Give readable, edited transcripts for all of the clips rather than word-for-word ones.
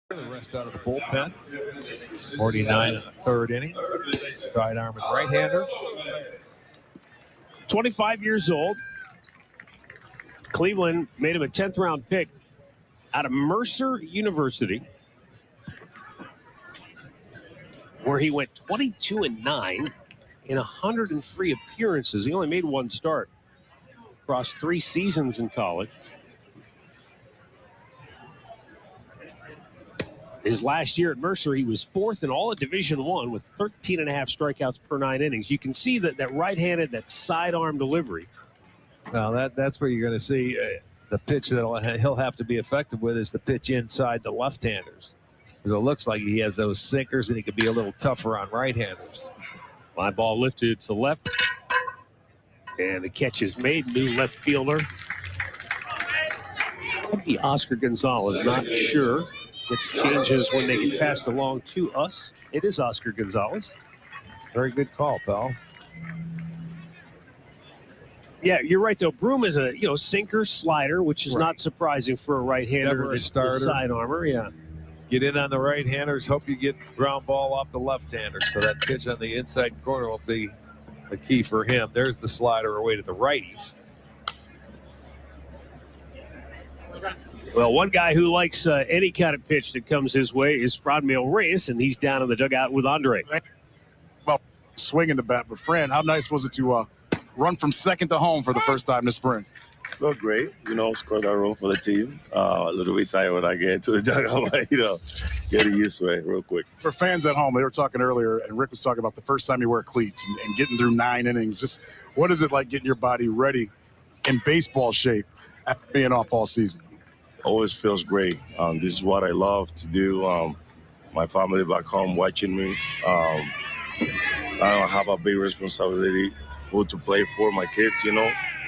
The rest out of the bullpen. 49 in the third inning. Sidearm and right-hander. 25 years old. Cleveland made him a 10th round pick out of Mercer University, where he went 22-9 in 103 appearances. He only made one start across 3 seasons in college. His last year at Mercer, he was 4th in all of Division I with 13 and a half strikeouts per 9 innings. You can see that right-handed, that sidearm delivery. Well, that's where you're going to see the pitch that he'll have to be effective with is the pitch inside the left-handers. Because it looks like he has those sinkers and he could be a little tougher on right-handers. Fly ball lifted to the left. And the catch is made. New left fielder. Could be Oscar Gonzalez, not sure. It changes when they get passed along to us. It is Oscar Gonzalez. Very good call, pal. Yeah, you're right, though. Broom is a sinker slider, which is not surprising for a right-hander. Never a starter. Side armor, yeah. Get in on the right-handers. Hope you get ground ball off the left-hander. So that pitch on the inside corner will be the key for him. There's the slider away to the righties. Well, one guy who likes any kind of pitch that comes his way is Franmil Reyes, and he's down in the dugout with Andre. Well, swinging the bat, but Fran, how nice was it to run from second to home for the first time this spring? Felt great, scored that run for the team. A little bit tired when I get to the dugout, but, getting used to it real quick. For fans at home, they were talking earlier, and Rick was talking about the first time you wear cleats and getting through 9 innings. Just what is it like getting your body ready in baseball shape after being off all season? Always feels great. This is what I love to do. My family back home watching me. I don't have a big responsibility who to play for my kids,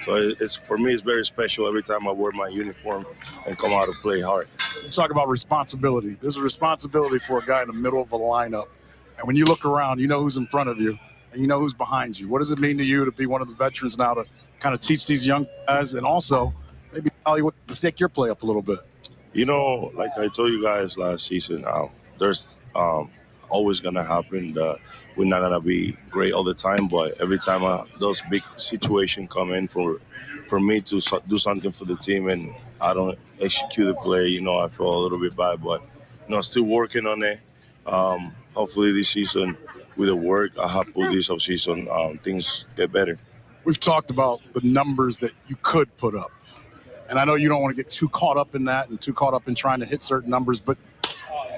So it's for me, it's very special every time I wear my uniform and come out to play hard. You talk about responsibility. There's a responsibility for a guy in the middle of a lineup. And when you look around, you know who's in front of you and you know who's behind you. What does it mean to you to be one of the veterans now to kind of teach these young guys and also maybe Hollywood to take your play up a little bit? Like I told you guys last season, there's always going to happen that we're not going to be great all the time, but every time those big situations come in for me to do something for the team and I don't execute the play, I feel a little bit bad, but, still working on it. Hopefully this season with the work I have put this offseason, things get better. We've talked about the numbers that you could put up. And I know you don't want to get too caught up in that and too caught up in trying to hit certain numbers, but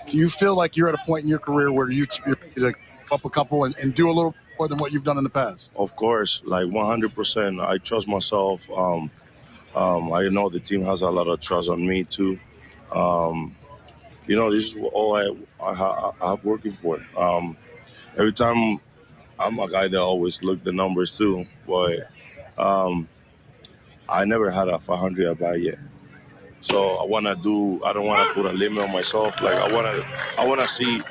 do you feel like you're at a point in your career where you're ready to up a couple and do a little more than what you've done in the past? Of course, like 100%. I trust myself. I know the team has a lot of trust on me too. This is all I have working for. Every time I'm a guy that always look the numbers too, but I never had a 500 at bat yet. So I don't want to put a limit on myself. Like I want to see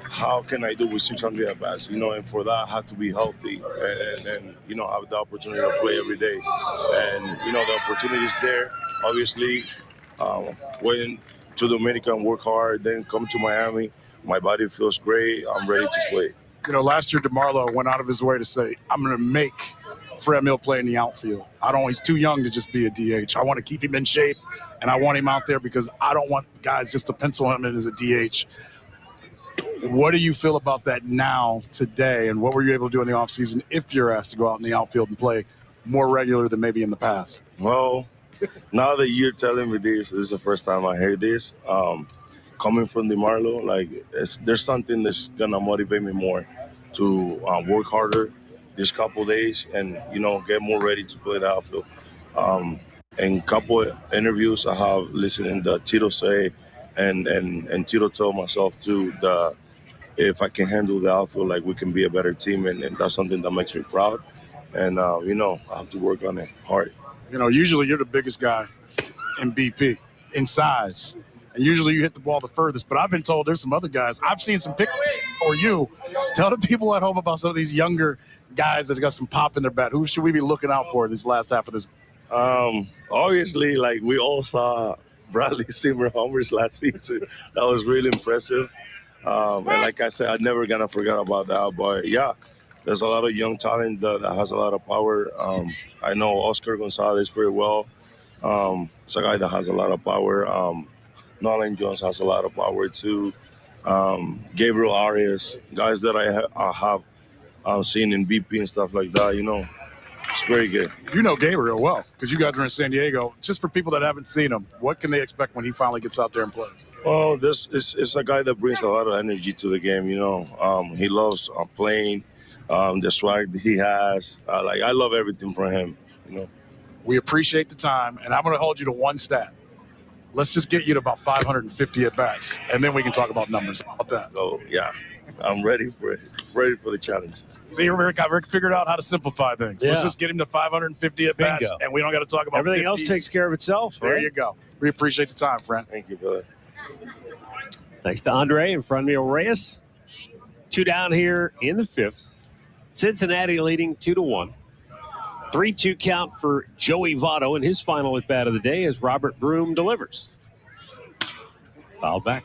how can I do with 600 at bats, and for that I have to be healthy and have the opportunity to play every day. And, the opportunity is there. Obviously, went to Dominica and work hard, then come to Miami. My body feels great. I'm ready to play. Last year DeMarlo went out of his way to say, I'm going to make Franmil play in the outfield. He's too young to just be a DH. I want to keep him in shape, and I want him out there because I don't want guys just to pencil him in as a DH. What do you feel about that now, today, and what were you able to do in the offseason if you're asked to go out in the outfield and play more regular than maybe in the past? Well, now that you're telling me this is the first time I hear this. Coming from DeMarlo, there's something that's going to motivate me more to work harder this couple days and, get more ready to play the outfield. And couple of interviews I have listening to Tito say, and Tito told myself too that if I can handle the outfield, we can be a better team, and that's something that makes me proud. And, I have to work on it hard. Usually you're the biggest guy in BP, in size. And usually you hit the ball the furthest. But I've been told there's some other guys. I've seen some pictures for you. Tell the people at home about some of these younger guys that got some pop in their bat. Who should we be looking out for this last half of this? Obviously, we all saw Bradley Zimmer homers last season. That was really impressive. And like I said, I'm never going to forget about that. But, yeah, there's a lot of young talent that has a lot of power. I know Oscar Gonzalez very well. It's a guy that has a lot of power. Nolan Jones has a lot of power, too. Gabriel Arias, guys that I have seen in BP and stuff like that, you know. It's very good. You know Gabriel well because you guys are in San Diego. Just for people that haven't seen him, what can they expect when he finally gets out there and plays? Well, this is a guy that brings a lot of energy to the game, you know. He loves playing, the swag that he has. I love everything from him, you know. We appreciate the time, and I'm going to hold you to one stat. Let's just get you to about 550 at-bats, and then we can talk about numbers. How about that? Oh, yeah. I'm ready for it. Ready for the challenge. See, Rick figured out how to simplify things. Yeah. Let's just get him to 550 at-bats, and we don't got to talk about Everything 50s. else takes care of itself. There Right? you go. We appreciate the time, friend. Thank you, brother. Thanks to Andre and Franmil Reyes. 2 down here in the 5th. Cincinnati leading 2-1. 3-2 count for Joey Votto in his final at bat of the day as Robert Broom delivers. Foul back.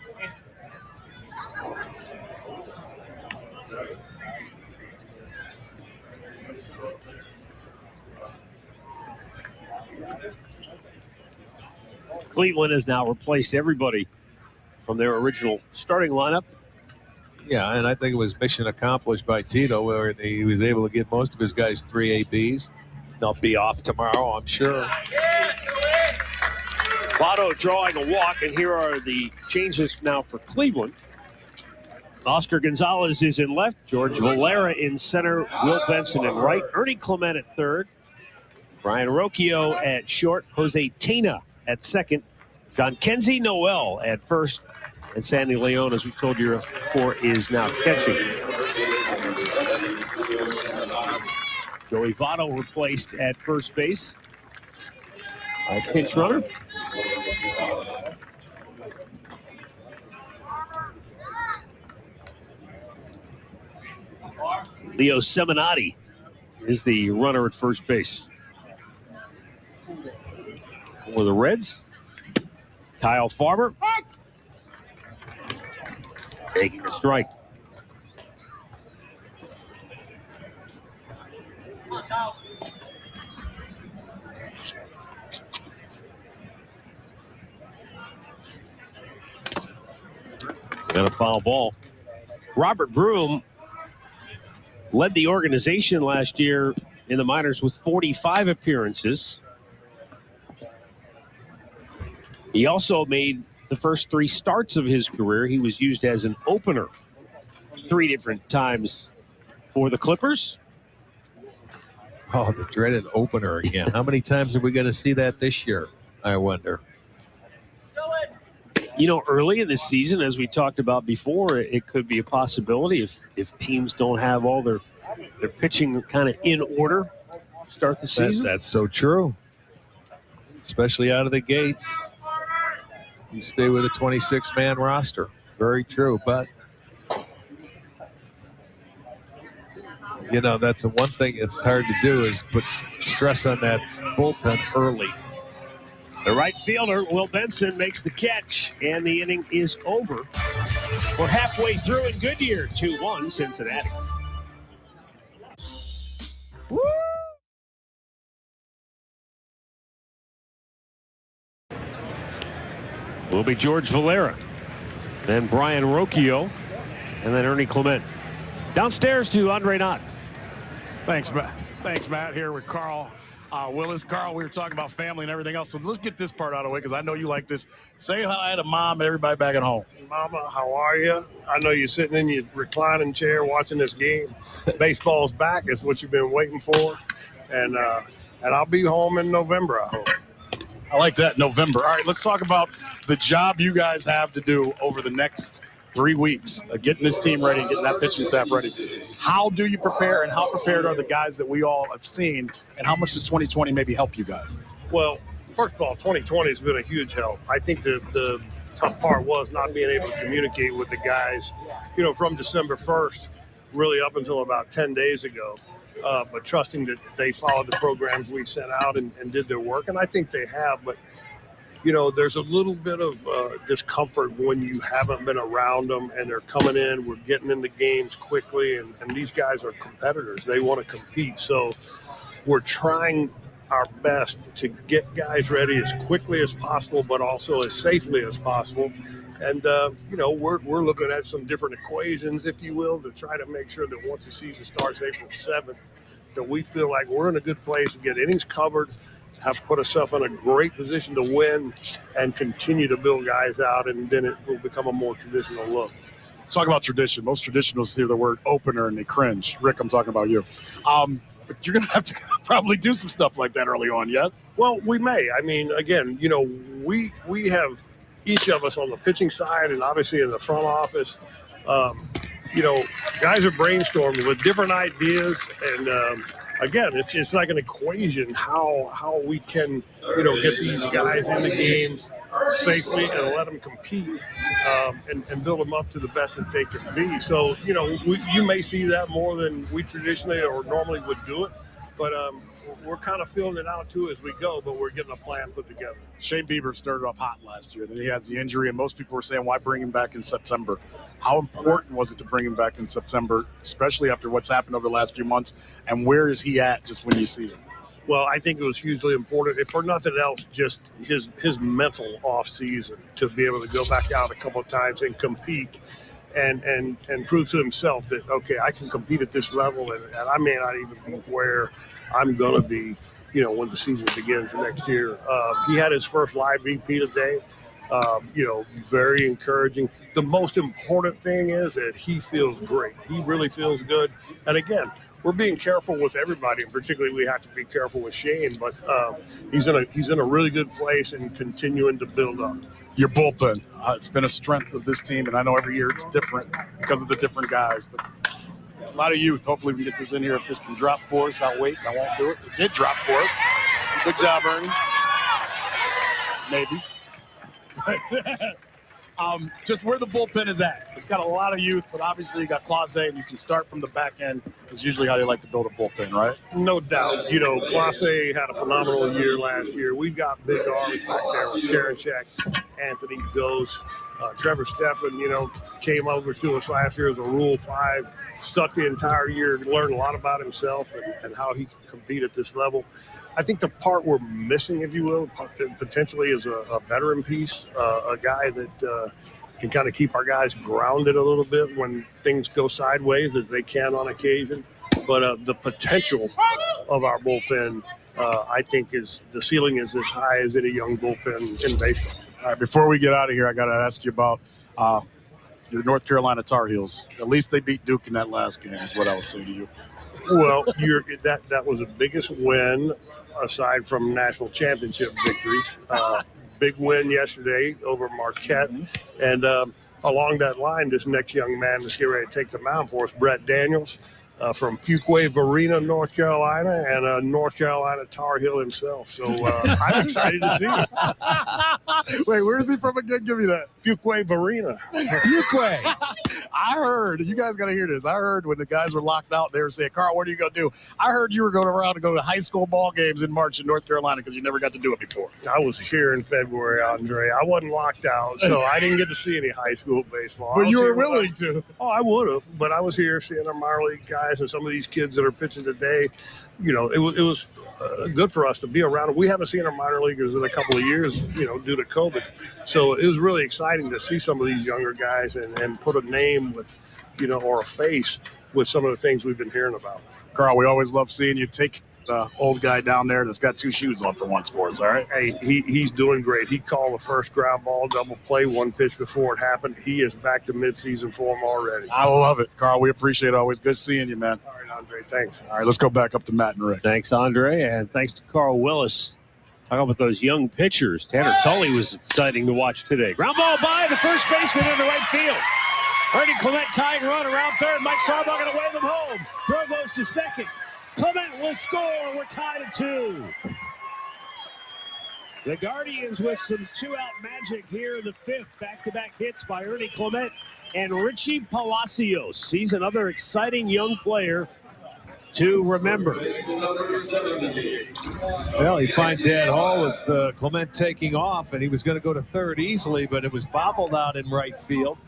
Cleveland has now replaced everybody from their original starting lineup. Yeah, and I think it was mission accomplished by Tito, where he was able to give most of his guys 3 ABs. They'll be off tomorrow, I'm sure. Votto drawing a walk, and here are the changes now for Cleveland. Oscar Gonzalez is in left, George Valera in center, Will Benson in right, Ernie Clement at third, Brian Rocchio at short, Jose Tena at second, John Kenzie Noel at first, and Sandy Leon, as we told you before, is now catching. Joey Votto replaced at first base. A pinch runner. Leo Seminati is the runner at first base. For the Reds, Kyle Farmer taking a strike. Got a foul ball. Robert Broom led the organization last year in the minors with 45 appearances. He also made the first 3 starts of his career. He was used as an opener 3 different times for the Clippers. Oh, the dreaded opener again. How many times are we going to see that this year, I wonder? You know, early in the season, as we talked about before, it could be a possibility if teams don't have all their pitching kind of in order to start the season. That's so true, especially out of the gates. You stay with a 26-man roster. Very true, but you know, that's the one thing it's hard to do is put stress on that bullpen early. The right fielder, Will Benson, makes the catch, and the inning is over. We're halfway through in Goodyear, 2-1 Cincinnati. Woo! Will be George Valera, then Brian Rocchio, and then Ernie Clement. Downstairs to Andre Knott. Thanks, Matt. Thanks, Matt. Here with Carl Willis. Carl, we were talking about family and everything else, so let's get this part out of the way because I know you like this. Say hi to Mom and everybody back at home. Mama, how are you? I know you're sitting in your reclining chair watching this game. Baseball's back. It's what you've been waiting for. And I'll be home in November, I hope. I like that, November. All right, let's talk about the job you guys have to do over the next 3 weeks, getting this team ready and getting that pitching staff ready. How do you prepare, and how prepared are the guys that we all have seen, and how much does 2020 maybe help you guys? Well, first of all, 2020 has been a huge help. I think the tough part was not being able to communicate with the guys, you know, from December 1st, really up until about 10 days ago. But trusting that they followed the programs we sent out and did their work. And I think they have. But, there's a little bit of discomfort when you haven't been around them and they're coming in. We're getting into games quickly, and these guys are competitors. They want to compete. So we're trying our best to get guys ready as quickly as possible, but also as safely as possible. And, we're looking at some different equations, if you will, to try to make sure that once the season starts April 7th, that we feel like we're in a good place to get innings covered, have put ourselves in a great position to win, and continue to build guys out, and then it will become a more traditional look. Let's talk about tradition. Most traditionalists hear the word opener and they cringe. Rick, I'm talking about you. But you're going to have to probably do some stuff like that early on, yes? Well, we may. I mean, again, we have each of us on the pitching side and obviously in the front office, guys are brainstorming with different ideas. And, again, it's like an equation how we can, get these guys in the games safely and let them compete and build them up to the best that they can be. So, you may see that more than we traditionally or normally would do it. But we're kind of filling it out, too, as we go, but we're getting a plan put together. Shane Bieber started off hot last year. Then he has the injury, and most people were saying, why bring him back in September? How important was it to bring him back in September, especially after what's happened over the last few months? And where is he at just when you see him? Well, I think it was hugely important, if for nothing else, just his mental off season to be able to go back out a couple of times and compete and prove to himself that, okay, I can compete at this level and I may not even be where I'm going to be, when the season begins next year. He had his first live BP today. Very encouraging. The most important thing is that he feels great. He really feels good. And again, we're being careful with everybody, and particularly we have to be careful with Shane. But he's in a really good place and continuing to build up. Your bullpen, it's been a strength of this team, and I know every year it's different because of the different guys. But a lot of youth. Hopefully we can get this in here. If this can drop for us, I'll wait. I won't do it. It did drop for us. Good job, Ernie. Maybe. Just where the bullpen is at. It's got a lot of youth, but obviously you got Clase, and you can start from the back end. It's usually how they like to build a bullpen, right? No doubt. Clase had a phenomenal year last year. We've got big arms back there with Karinchak, Anthony Gose, Trevor Stephan, came over to us last year as a Rule 5, stuck the entire year, learned a lot about himself and how he can compete at this level. I think the part we're missing, if you will, potentially is a veteran piece, a guy that can kind of keep our guys grounded a little bit when things go sideways, as they can on occasion. But the potential of our bullpen, I think, is the ceiling is as high as any young bullpen in baseball. All right, before we get out of here, I got to ask you about your North Carolina Tar Heels. At least they beat Duke in that last game, is what I would say to you. Well, that was the biggest win aside from national championship victories. Big win yesterday over Marquette. Mm-hmm. And along that line, this next young man that's getting ready to take the mound for us, Brett Daniels, from Fuquay-Varina, North Carolina, and a North Carolina Tar Heel himself. So I'm excited to see him. Wait, where is he from again? Give me that. Fuquay-Varina. Fuquay. I heard, you guys got to hear this. I heard when the guys were locked out, they were saying, Carl, what are you going to do? I heard you were going around to go to high school ball games in March in North Carolina because you never got to do it before. I was here in February, Andre. I wasn't locked out, so I didn't get to see any high school baseball. But you were willing to. Oh, I would have, but I was here seeing our minor league guys and some of these kids that are pitching today. It was good for us to be around. We haven't seen our minor leaguers in a couple of years, due to COVID. So it was really exciting to see some of these younger guys and put a name with, or a face with some of the things we've been hearing about. Carl, we always love seeing you. Take the old guy down there that's got two shoes on for once for us, all right? Hey, he's doing great. He called the first ground ball double play one pitch before it happened. He is back to midseason form already. I love it, Carl. We appreciate it always. Good seeing you, man. All right, Andre, thanks. All right, let's go back up to Matt and Rick. Thanks, Andre, and thanks to Carl Willis. Talking about those young pitchers. Tanner Tully was exciting to watch today. Ground ball by the first baseman into right field. Ernie Clement tying run around third. Mike Sarbaugh going to wave him home. Throw goes to second. Clement will score. We're tied at 2. The Guardians with some two-out magic here in the 5th. Back-to-back hits by Ernie Clement and Richie Palacios. He's another exciting young player to remember. Well, he finds that hole with Clement taking off, and he was going to go to third easily, but it was bobbled out in right field.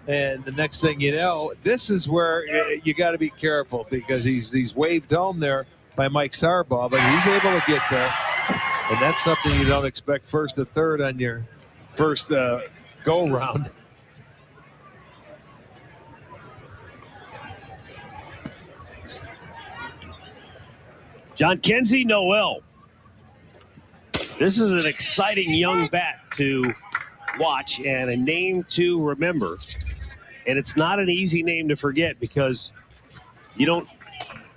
And the next thing you know, this is where you got to be careful because he's waved home there by Mike Sarbaugh, but he's able to get there. And that's something you don't expect first to third on your first go round. John Kenzie Noel. This is an exciting young bat to watch and a name to remember. And it's not an easy name to forget because you don't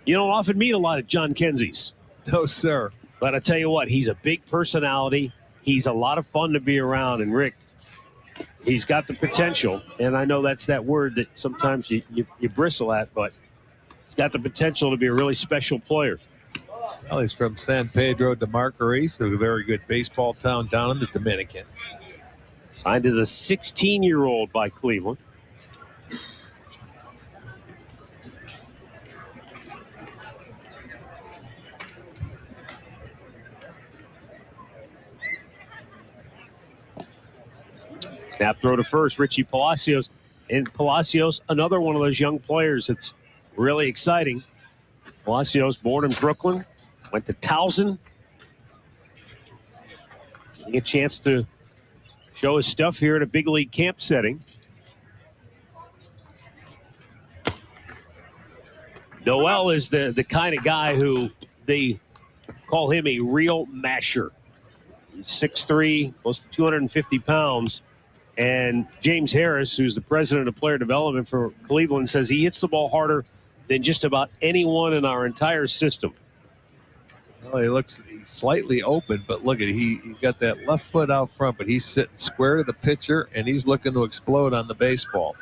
often meet a lot of John Kenzies. No, sir. But I tell you what, he's a big personality. He's a lot of fun to be around. And Rick, he's got the potential. And I know that's that word that sometimes you bristle at, but he's got the potential to be a really special player. Well, he's from San Pedro de Macorís, a very good baseball town down in the Dominican. Signed as a 16-year-old by Cleveland. Snap throw to first, Richie Palacios. And Palacios, another one of those young players that's really exciting. Palacios, born in Brooklyn, went to Towson. Getting a chance to show his stuff here at a big league camp setting. Noel is the kind of guy who they call him a real masher. He's 6'3", close to 250 pounds. And James Harris, who's the president of player development for Cleveland, says he hits the ball harder than just about anyone in our entire system. Well, he's slightly open, but look at he's got that left foot out front, but he's sitting square to the pitcher, and he's looking to explode on the baseball.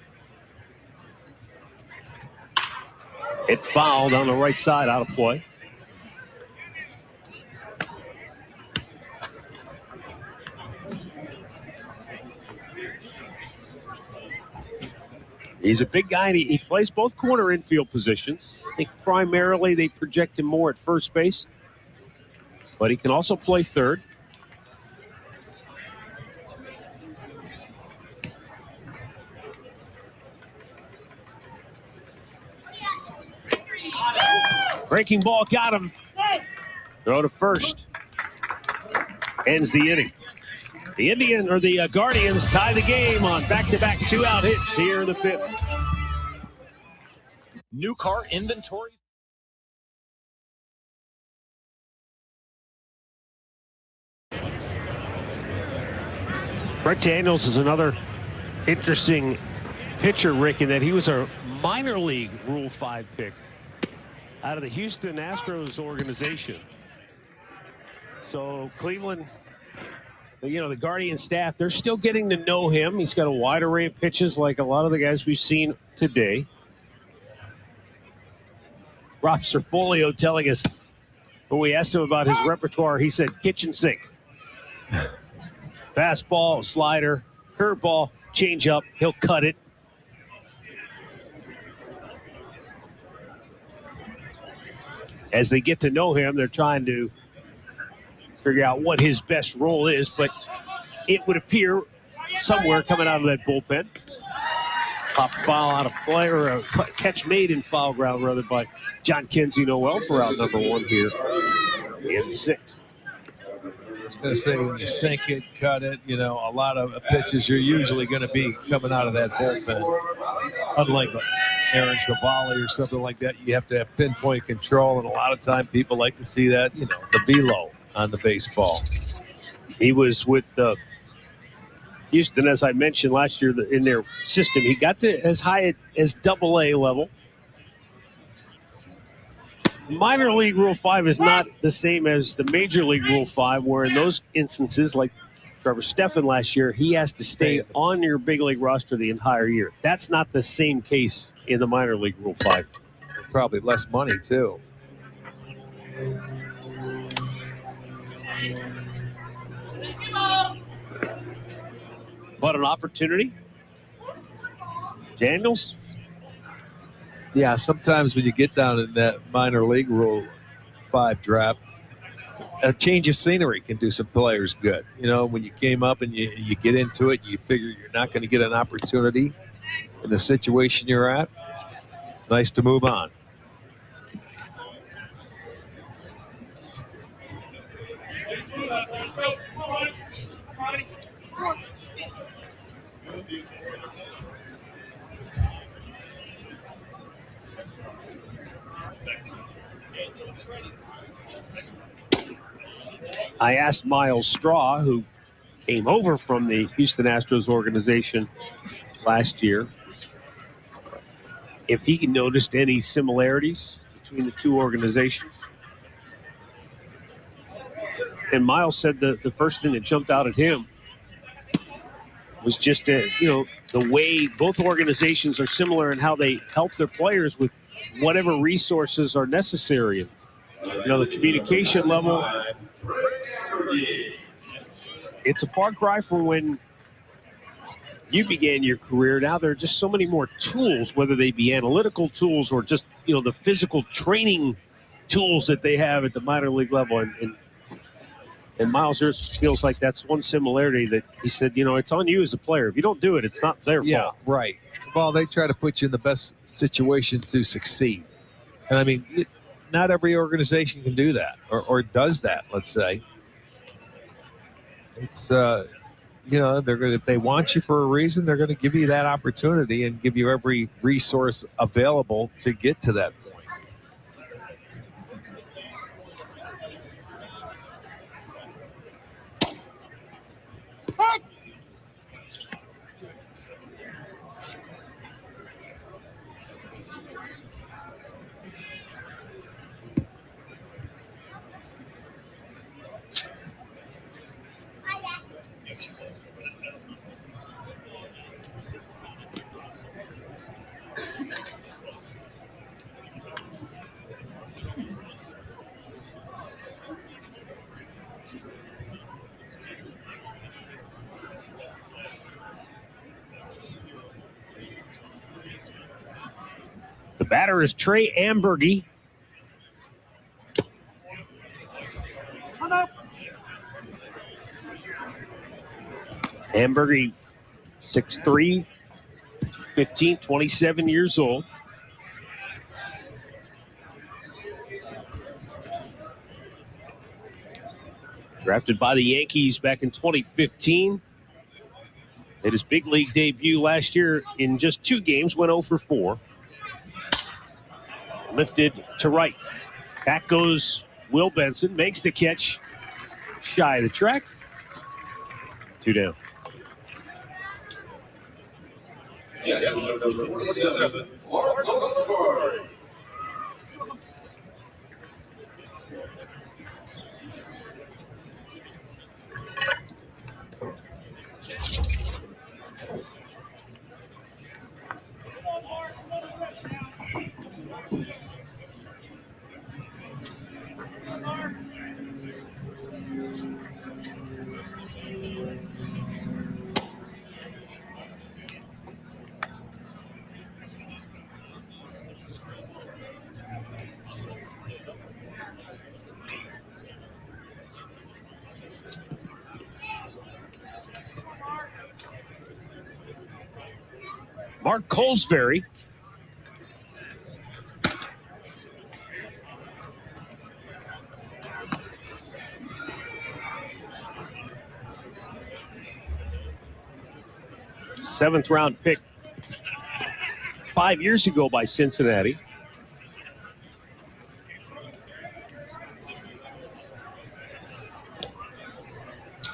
It fouled on the right side, out of play. He's a big guy, and he plays both corner infield positions. I think primarily they project him more at first base, but he can also play third. Breaking ball got him. Throw to first. Ends the inning. The Guardians tie the game on back-to-back two-out hits here in the fifth. New car inventory. Brett Daniels is another interesting pitcher, Rick, in that he was a minor league Rule 5 pick out of the Houston Astros organization. So Cleveland, the Guardian staff, they're still getting to know him. He's got a wide array of pitches like a lot of the guys we've seen today. Rob Cerfolio telling us, when we asked him about his repertoire, he said kitchen sink. Fastball, slider, curveball, changeup, he'll cut it. As they get to know him, they're trying to figure out what his best role is, but it would appear somewhere coming out of that bullpen. Pop foul out of play, or a catch made in foul ground rather by John Kenzie Noel for out number one here in sixth. I was going to say, when you sink it, cut it, a lot of pitches you're usually going to be coming out of that bullpen. Unlike Aaron Zavala or something like that, you have to have pinpoint control, and a lot of time people like to see that, the velo on the baseball. He was with Houston, as I mentioned last year, in their system. He got to as high as Double-A level. Minor League Rule 5 is not the same as the Major League Rule 5, where in those instances, like Trevor Stephan last year, he has to stay on your big league roster the entire year. That's not the same case in the Minor League Rule 5. Probably less money, too. But an opportunity. Daniels. Yeah, sometimes when you get down in that Minor League Rule 5 draft, a change of scenery can do some players good. You know, when you came up and you get into it, you figure you're not going to get an opportunity in the situation you're at. It's nice to move on. I asked Miles Straw, who came over from the Houston Astros organization last year, if he noticed any similarities between the two organizations. And Miles said the first thing that jumped out at him was just, the way both organizations are similar in how they help their players with whatever resources are necessary. The communication level, it's a far cry from when you began your career. Now there are just so many more tools, whether they be analytical tools or just, the physical training tools that they have at the minor league level. And Miles just feels like that's one similarity that he said, it's on you as a player. If you don't do it, it's not their fault. Yeah, right. Well, they try to put you in the best situation to succeed. And I mean, not every organization can do that or does that, let's say. It's, they're going if they want you for a reason, they're going to give you that opportunity and give you every resource available to get to that point. The batter is Trey Amburgey. Amburgey, 6'3", 15, 27 years old. Drafted by the Yankees back in 2015. Made his big league debut last year in just 2 games, went 0 for 4. Lifted to right. Back goes Will Benson, makes the catch shy of the track. 2 down. Mark Colesbury. Seventh round pick 5 years ago by Cincinnati.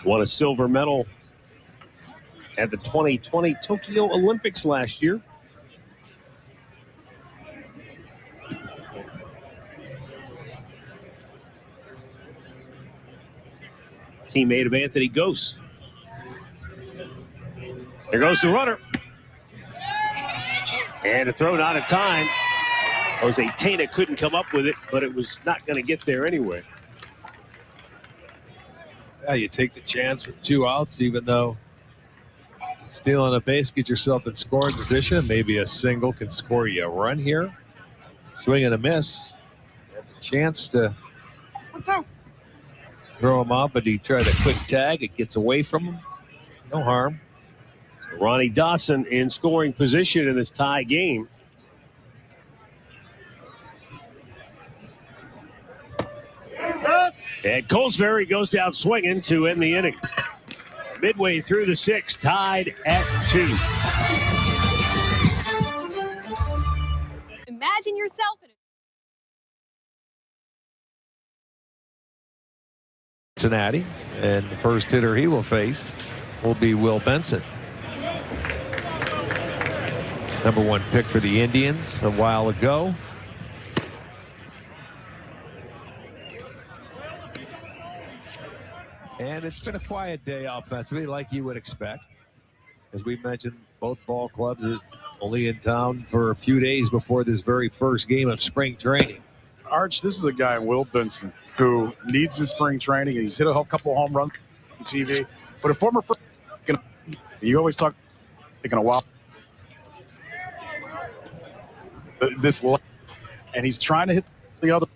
Won a silver medal at the 2020 Tokyo Olympics last year. Teammate of Anthony Gose. There goes the runner. And a throw not in time. Jose Tena couldn't come up with it, but it was not going to get there anyway. Yeah, you take the chance with 2 outs, even though stealing a base, get yourself in scoring position. Maybe a single can score you a run here. Swing and a miss. Have a chance to throw him out, but he tried a quick tag. It gets away from him. No harm. So Ronnie Dawson in scoring position in this tie game. And Colesbury goes down swinging to end the inning. Midway through the sixth, tied at 2. Imagine yourself in a Cincinnati, and the first hitter he will face will be Will Benson. #1 pick for the Indians a while ago. And it's been a quiet day offensively, like you would expect. As we mentioned, both ball clubs are only in town for a few days before this very first game of spring training. Arch, this is a guy, Will Benson, who needs his spring training. He's hit a couple home runs on TV, but a former first, you always talk taking a while. And he's trying to hit the other.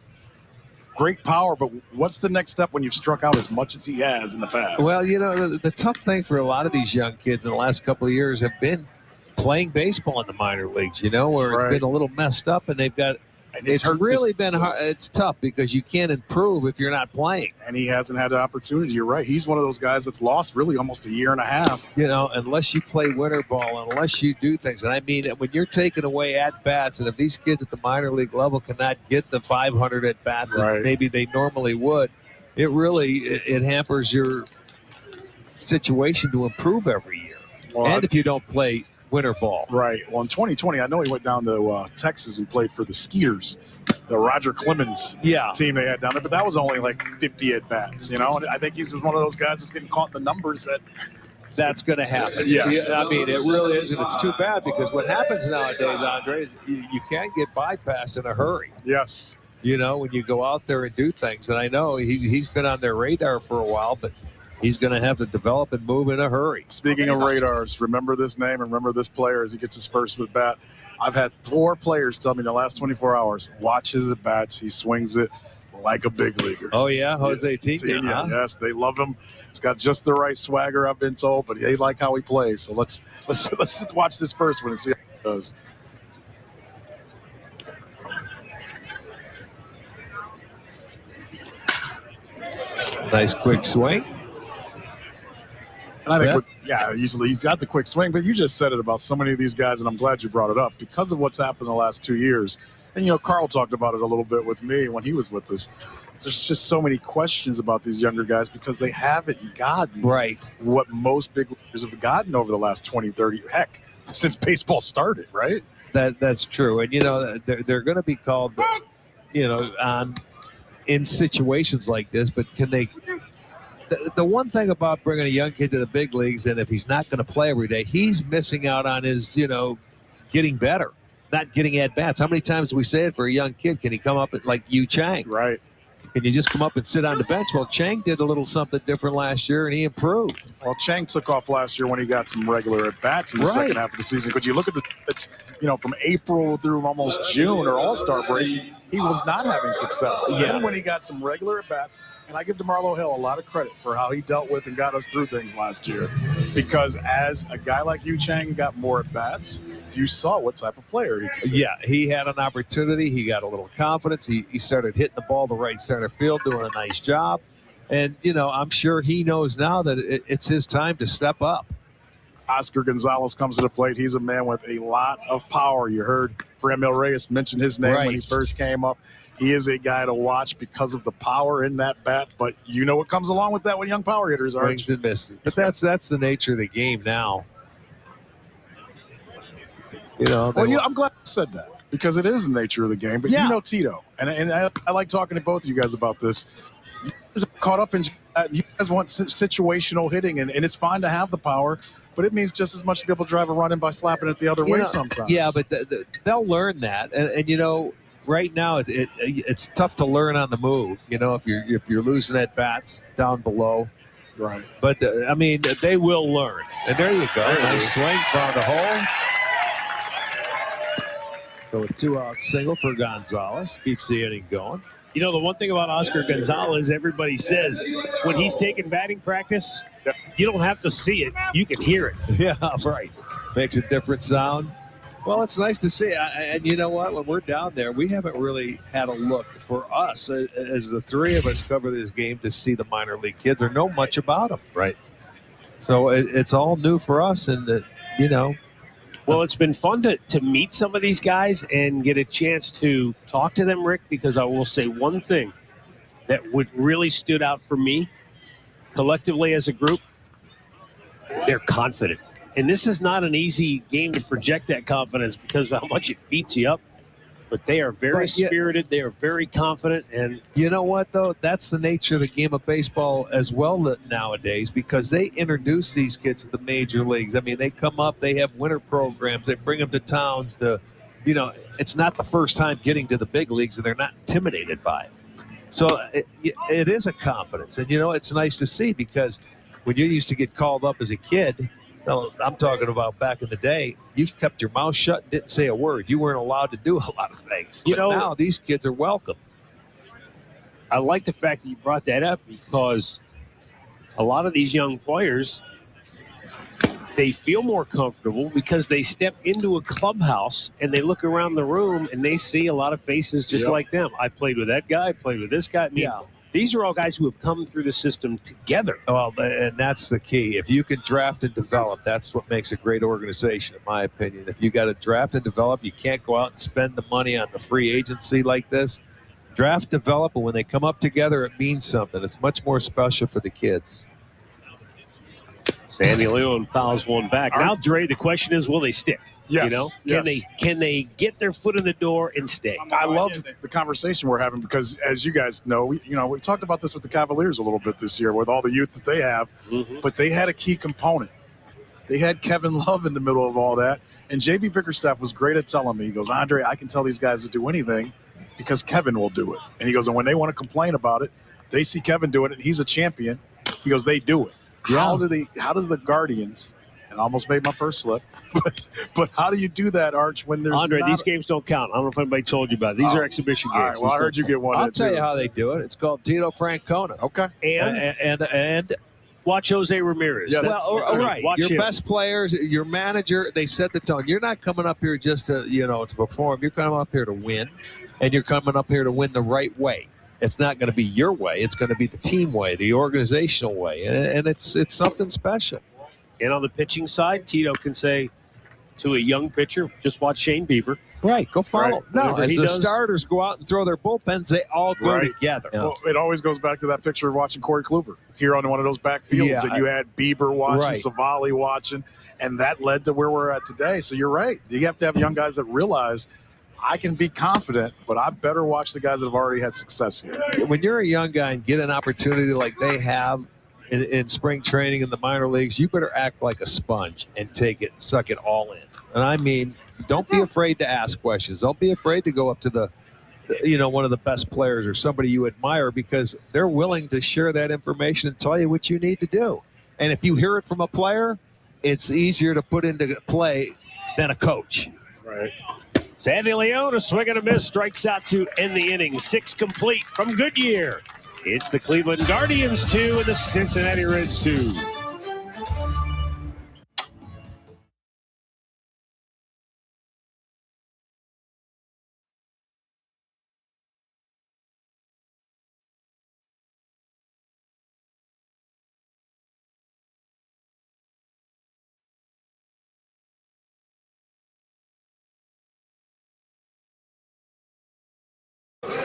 Great power, but what's the next step when you've struck out as much as he has in the past? Well, you know, the tough thing for a lot of these young kids in the last couple of years have been playing baseball in the minor leagues, you know, where it's been a little messed up, and they've got it's really been hard. It's tough because you can't improve if you're not playing. And he hasn't had the opportunity. You're right. He's one of those guys that's lost really almost a year and a half. You know, unless you play winter ball, unless you do things. And I mean, when you're taking away at-bats, and if these kids at the minor league level cannot get the 500 at-bats that maybe they normally would, it really it hampers your situation to improve every year. Well, and if you don't play winter ball. Right. Well, in 2020, I know he went down to Texas and played for the Skeeters, the Roger Clemens team they had down there, but that was only like 50 at-bats, you know, and I think he's one of those guys that's getting caught in the numbers that's going to happen. Yes. I mean, it really is, and it's too bad because what happens nowadays, Andre, is you can't get bypassed in a hurry. Yes. You know, when you go out there and do things, and I know he's been on their radar for a while, but he's going to have to develop and move in a hurry. Speaking of radars, remember this name and remember this player as he gets his first at bat. I've had 4 players tell me in the last 24 hours, watch his at bats. He swings it like a big leaguer. Oh, yeah? Jose Tina. Huh? Yes, they love him. He's got just the right swagger, I've been told, but they like how he plays. So let's watch this first one and see how it goes. Nice quick swing. And I think, usually he's got the quick swing, but you just said it about so many of these guys, and I'm glad you brought it up because of what's happened in the last 2 years. And, you know, Carl talked about it a little bit with me when he was with us. There's just so many questions about these younger guys because they haven't gotten what most big leaguers have gotten over the last 20, 30, heck, since baseball started, right? That's true. And, you know, they're going to be called, you know, in situations like this, but can they – the one thing about bringing a young kid to the big leagues, and if he's not going to play every day, he's missing out on his, you know, getting better, not getting at-bats. How many times do we say it for a young kid? Can he come up like Yu Chang? Right. Can you just come up and sit on the bench? Well, Chang did a little something different last year, and he improved. Well, Chang took off last year when he got some regular at-bats in the second half of the season. But you look at it's, you know, from April through almost June or All-Star break, he was not having success. Then when he got some regular at-bats, and I give DeMarlo Hill a lot of credit for how he dealt with and got us through things last year. Because as a guy like Yu Chang got more at-bats, you saw what type of player he could be. Yeah, he had an opportunity. He got a little confidence. He started hitting the ball the right center field, doing a nice job. And, you know, I'm sure he knows now that it's his time to step up. Oscar Gonzalez comes to the plate. He's a man with a lot of power. You heard Franmil Reyes mention his name when he first came up. He is a guy to watch because of the power in that bat. But you know what comes along with that when young power hitters are. Swings and misses. But that's the nature of the game now. You know, I'm glad you said that because it is the nature of the game. But you know Tito, and I like talking to both of you guys about this. You guys are caught up in you guys want situational hitting, and it's fine to have the power, but it means just as much to be able to drive a run in by slapping it the other way sometimes. Yeah, but they'll learn that, and you know, right now it's tough to learn on the move. You know, if you're losing at bats down below. Right. But I mean, they will learn, and there you go. Nice swing, found a hole. So a 2-out single for Gonzalez keeps the inning going. You know, the one thing about Oscar Gonzalez, everybody says when he's taking batting practice, you don't have to see it. You can hear it. Yeah, right. Makes a different sound. Well, it's nice to see. And you know what? When we're down there, we haven't really had a look for us as the three of us cover this game to see the minor league kids or know much about them. Right. So it's all new for us. And, you know. Well, it's been fun to meet some of these guys and get a chance to talk to them, Rick, because I will say one thing that would really stood out for me collectively as a group. They're confident. And this is not an easy game to project that confidence because of how much it beats you up. But they are very spirited. They are very confident. And you know what, though? That's the nature of the game of baseball as well nowadays because they introduce these kids to the major leagues. I mean, they come up, they have winter programs. They bring them to towns to, you know, it's not the first time getting to the big leagues and they're not intimidated by it. So it is a confidence. And, you know, it's nice to see because when you used to get called up as a kid, I'm talking about back in the day, you kept your mouth shut and didn't say a word. You weren't allowed to do a lot of things. But now these kids are welcome. I like the fact that you brought that up because a lot of these young players, they feel more comfortable because they step into a clubhouse and they look around the room and they see a lot of faces just like them. I played with that guy, I played with this guy. I mean, these are all guys who have come through the system together. Well, and that's the key. If you can draft and develop, that's what makes a great organization, in my opinion. If you got to draft and develop, you can't go out and spend the money on the free agency like this. Draft, develop, and when they come up together, it means something. It's much more special for the kids. Sandy Leon fouls one back. Now, Dre, the question is, will they stick? Yes. You know, can they get their foot in the door and stay? I love the conversation we're having because, as you guys know, we talked about this with the Cavaliers a little bit this year with all the youth that they have, but they had a key component. They had Kevin Love in the middle of all that, and J.B. Bickerstaff was great at telling me, he goes, Andre, I can tell these guys to do anything because Kevin will do it. And he goes, and when they want to complain about it, they see Kevin doing it, and he's a champion. He goes, they do it. Yeah. How does the Guardians, and I almost made my first slip, but how do you do that, Arch, when there's Andre, these games don't count. I don't know if anybody told you about it. These are exhibition games. All right, well, I heard you get one. I'll tell you how they do it. It's called Tito Francona. Okay. And watch Jose Ramirez. Yes. Well, right. Watch your him. best players, your manager, they set the tone. You're not coming up here just to, to perform. You're coming up here to win, and you're coming up here to win the right way. It's not going to be your way. It's going to be the team way, the organizational way, and it's something special. And on the pitching side, Tito can say to a young pitcher, just watch Shane Bieber. Right, go follow. Right. No, Whatever as he the does. starters go out and throw their bullpens, they all go together. Well, it always goes back to that picture of watching Corey Kluber here on one of those backfields, and you had Bieber watching, Savali watching, and that led to where we're at today. So you're right. You have to have young guys that realize I can be confident, but I better watch the guys that have already had success here. When you're a young guy and get an opportunity like they have in spring training in the minor leagues, you better act like a sponge and suck it all in. And I mean, don't be afraid to ask questions. Don't be afraid to go up to one of the best players or somebody you admire because they're willing to share that information and tell you what you need to do. And if you hear it from a player, it's easier to put into play than a coach. Right. Sandy Leon, a swing and a miss, strikes out to end the inning. 6 complete from Goodyear. It's the Cleveland Guardians 2 and the Cincinnati Reds 2.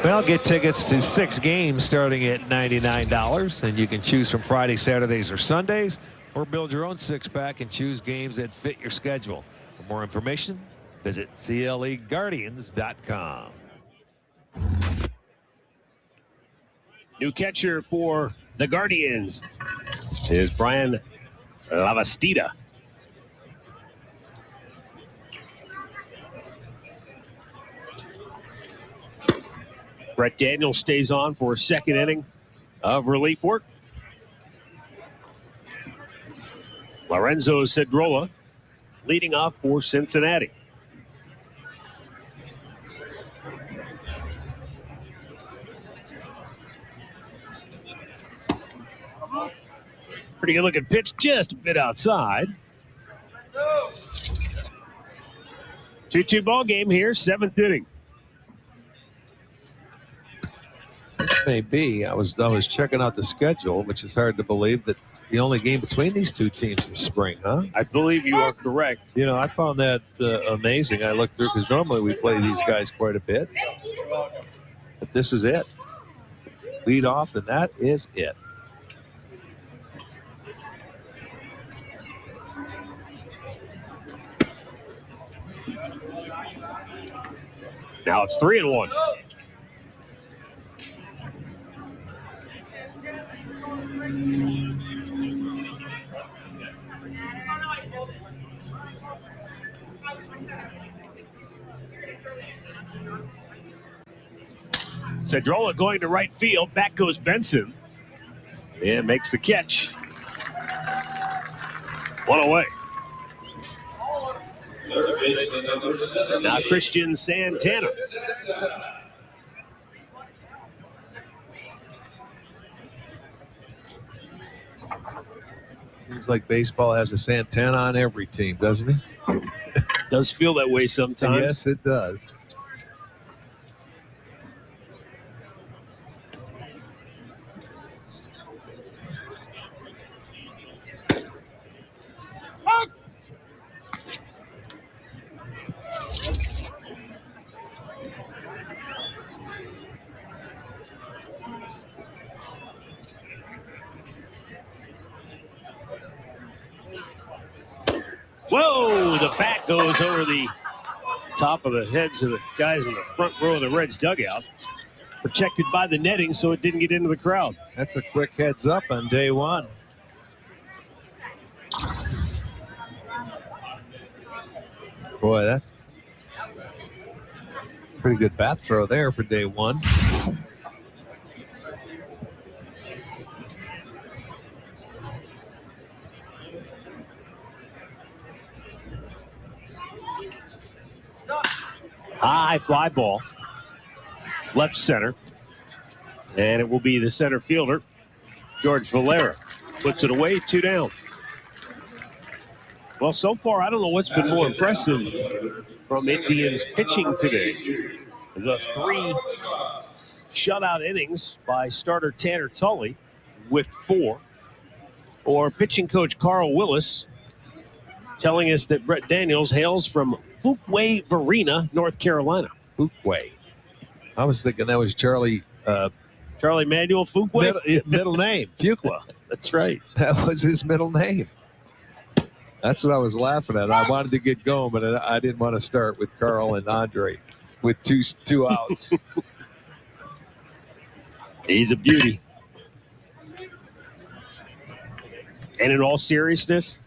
Well, get tickets to 6 games starting at $99, and you can choose from Friday, Saturdays, or Sundays, or build your own 6-pack and choose games that fit your schedule. For more information, visit CLEGuardians.com. New catcher for the Guardians is Brian Lavastida. Brett Daniels stays on for a second inning of relief work. Lorenzo Cedrola leading off for Cincinnati. Pretty good looking pitch, just a bit outside. 2-2 ball game here, 7th inning. Maybe I was checking out the schedule, which is hard to believe that the only game between these two teams is spring, huh? I believe you are correct. You know, I found that amazing. I looked through because normally we play these guys quite a bit, but this is it. Lead off, and that is it. Now it's 3-1. Cedrola going to right field. Back goes Benson. And makes the catch. One away. Now Christian Santana. Seems like baseball has a Santana on every team, doesn't it? Does feel that way sometimes. Yes, it does. Whoa, the bat goes over the top of the heads of the guys in the front row of the Reds dugout. Protected by the netting so it didn't get into the crowd. That's a quick heads up on day one. Boy, that's pretty good bat throw there for day one. High fly ball. Left center. And it will be the center fielder, George Valera. Puts it away, 2 down. Well, so far, I don't know what's been more impressive from Indians pitching today. The 3 shutout innings by starter Tanner Tully, whiffed 4. Or pitching coach Carl Willis telling us that Brett Daniels hails from Fuquay Varina, North Carolina. Fuquay. I was thinking that was Charlie Manuel Fuquay? Middle name, Fuqua. That's right. That was his middle name. That's what I was laughing at. I wanted to get going, but I didn't want to start with Carl and Andre with two outs. He's a beauty. And in all seriousness,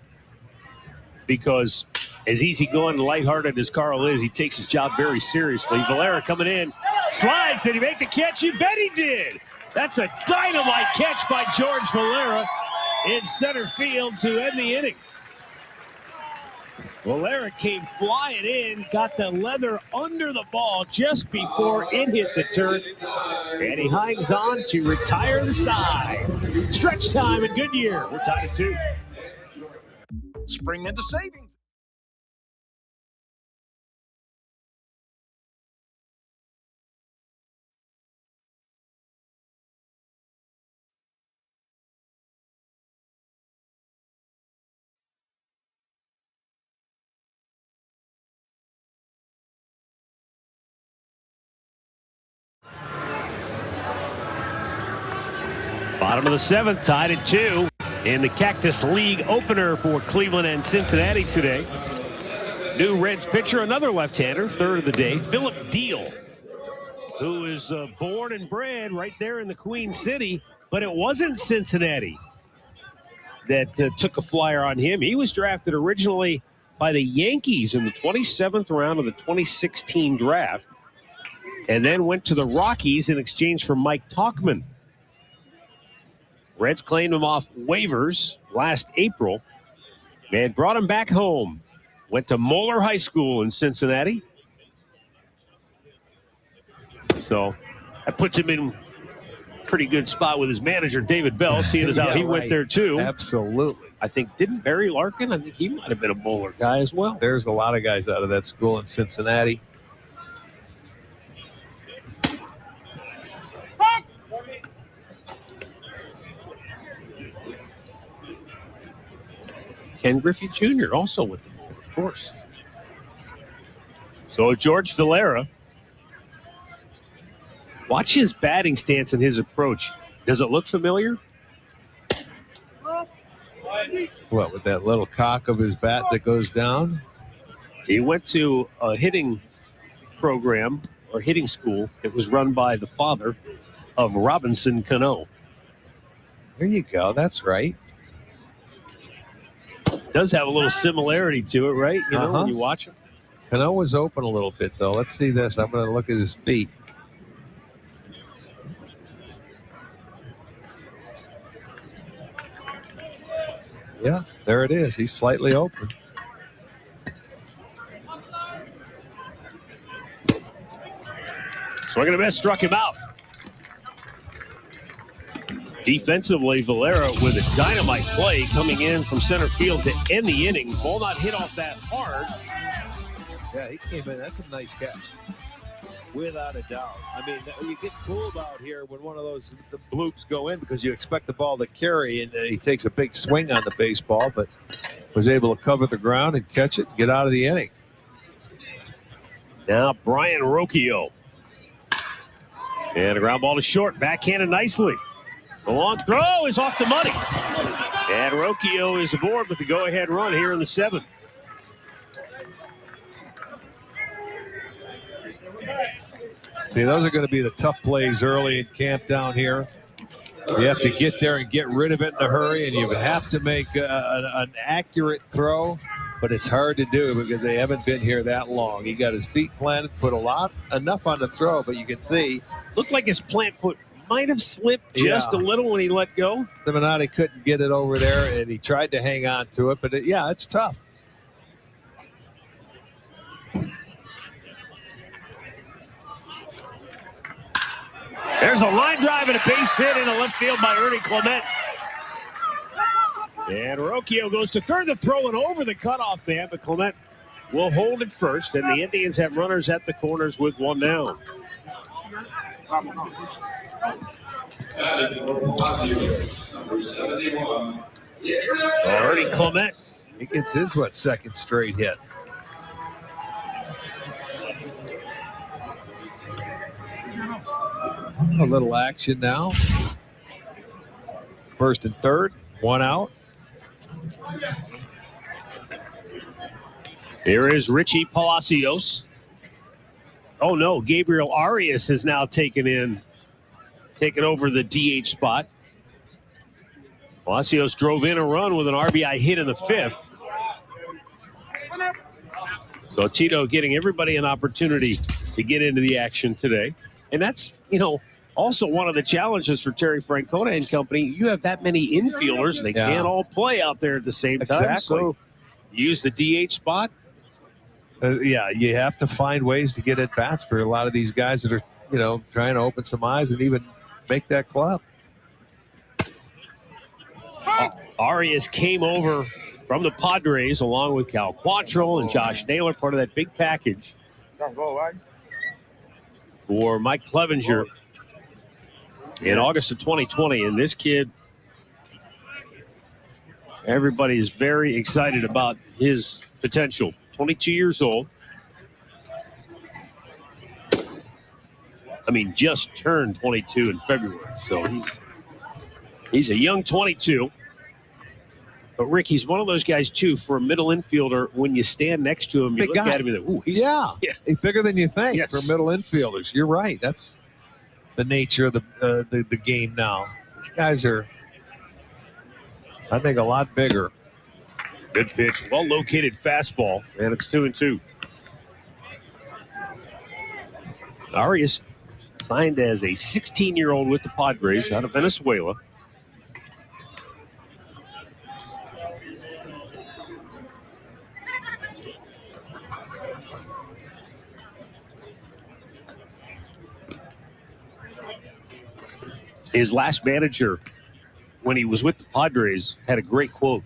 because as easygoing and lighthearted as Carl is, he takes his job very seriously. Valera coming in, slides. Did he make the catch? You bet he did. That's a dynamite catch by George Valera in center field to end the inning. Valera came flying in, got the leather under the ball just before it hit the turf, and he hangs on to retire the side. Stretch time in Goodyear. We're tied at 2. Spring into savings. Bottom of the 7th, tied at 2 in the Cactus League opener for Cleveland and Cincinnati today. New Reds pitcher, another left-hander, third of the day, Philip Deal, who is born and bred right there in the Queen City, but it wasn't Cincinnati that took a flyer on him. He was drafted originally by the Yankees in the 27th round of the 2016 draft, and then went to the Rockies in exchange for Mike Tauchman. Reds claimed him off waivers last April and brought him back home. Went to Moeller High School in Cincinnati. So that puts him in pretty good spot with his manager, David Bell, seeing as how Yeah, he went right. there too. Absolutely. I think, didn't Barry Larkin? I think he might have been a bowler guy as well. There's a lot of guys out of that school in Cincinnati. Ken Griffey Jr. also went to bowl, of course. So George Valera. Watch his batting stance and his approach. Does it look familiar? What, with that little cock of his bat that goes down? He went to a hitting program or hitting school that was run by the father of Robinson Cano. There you go. That's right. Does have a little similarity to it, right? You know, Uh-huh. when you watch him. Cano was open a little bit, though. Let's see this. I'm going to look at his feet. Yeah, there it is. He's slightly open. Swing and a miss, struck him out. Defensively, Valera with a dynamite play coming in from center field to end the inning. Ball not hit off that hard. Yeah, he came in. That's a nice catch. Without a doubt. I mean, you get fooled out here when one of those the bloops go in because you expect the ball to carry, and he takes a big swing on the baseball, but was able to cover the ground and catch it and get out of the inning. Now Brian Rocchio. And a ground ball to short, backhanded nicely. The long throw is off the money. And Rocchio is aboard with the go-ahead run here in the seventh. See, those are going to be the tough plays early in camp down here. You have to get there and get rid of it in a hurry, and you have to make an accurate throw, but it's hard to do because they haven't been here that long. He got his feet planted, put enough on the throw, but you can see. Looked like his plant foot might have slipped just a little when he let go. Simonati couldn't get it over there, and he tried to hang on to it, but it's tough. There's a line drive and a base hit in the left field by Ernie Clement. And Rocchio goes to third, the throw and over the cutoff man, but Clement will hold it first, and the Indians have runners at the corners with one down. So Ernie Clement. He gets his, second straight hit. A little action now. First and third, one out. Here is Richie Palacios. Oh no, Gabriel Arias has now taken over the DH spot. Palacios drove in a run with an RBI hit in the fifth. So Tito getting everybody an opportunity to get into the action today. And that's, also one of the challenges for Terry Francona and company. You have that many infielders. They can't all play out there at the same time. Exactly. So use the DH spot. You have to find ways to get at bats for a lot of these guys that are, trying to open some eyes and even make that club. Arias came over from the Padres along with Cal Quantrill and Josh Naylor, part of that big package for Mike Clevenger in August of 2020. And this kid, everybody is very excited about his potential. 22 years old. Just turned 22 in February. So he's a young 22. But Rick, he's one of those guys too. For a middle infielder, when you stand next to him, you look at him and think, he's bigger than you think Yes. for middle infielders. You're right. That's the nature of the game now. These guys are, I think, a lot bigger. Good pitch, well located fastball, and it's 2-2. Arias signed as a 16-year-old with the Padres out of Venezuela. his last manager, when he was with the Padres, had a great quote.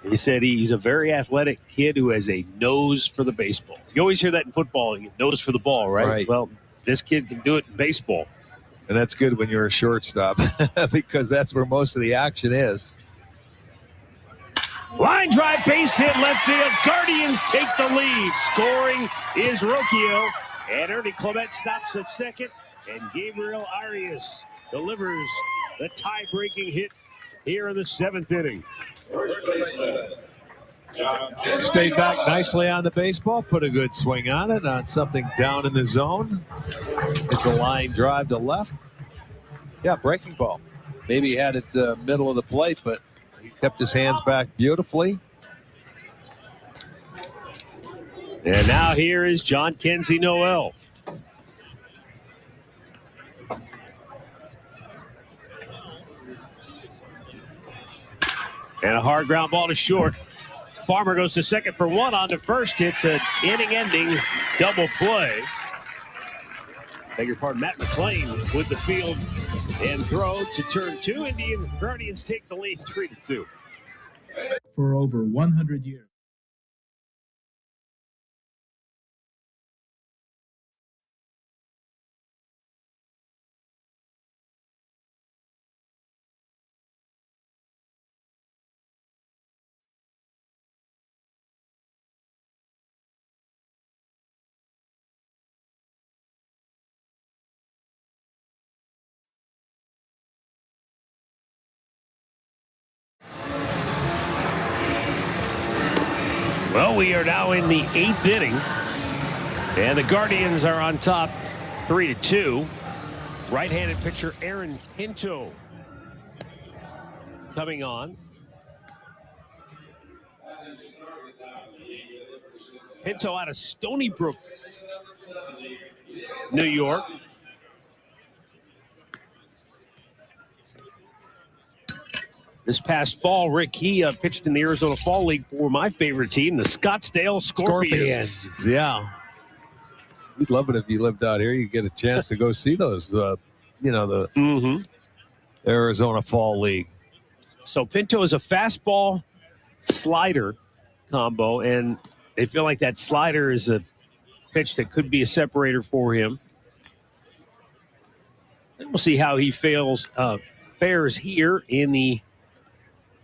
He said he's a very athletic kid who has a nose for the baseball. You always hear that in football, nose for the ball, right? Right. Well, this kid can do it in baseball. And that's good when you're a shortstop because that's where most of the action is. Line drive, base hit, left field. Guardians take the lead. Scoring is Rocchio. And Ernie Clement stops at second. And Gabriel Arias delivers the tie-breaking hit here in the 7th inning. Stayed back nicely on the baseball, put a good swing on it, on something down in the zone. It's a line drive to left. Yeah, breaking ball. Maybe he had it middle of the plate, but he kept his hands back beautifully. And now here is John Kenzie Noel. And a hard ground ball to short. Farmer goes to second for one, on to first. It's an inning-ending double play. Beg your pardon, Matt McLean with the field and throw to turn 2. Indian Guardians take the lead 3-2. For over 100 years. Well, we are now in the 8th inning, and the Guardians are on top 3-2. Right-handed pitcher Aaron Pinto coming on. Pinto out of Stony Brook, New York. This past fall, Rick, he pitched in the Arizona Fall League for my favorite team, the Scottsdale Scorpions. Yeah. We'd love it if you lived out here. You get a chance to go see those, the Arizona Fall League. So Pinto is a fastball slider combo, and they feel like that slider is a pitch that could be a separator for him. And we'll see how he fares here in the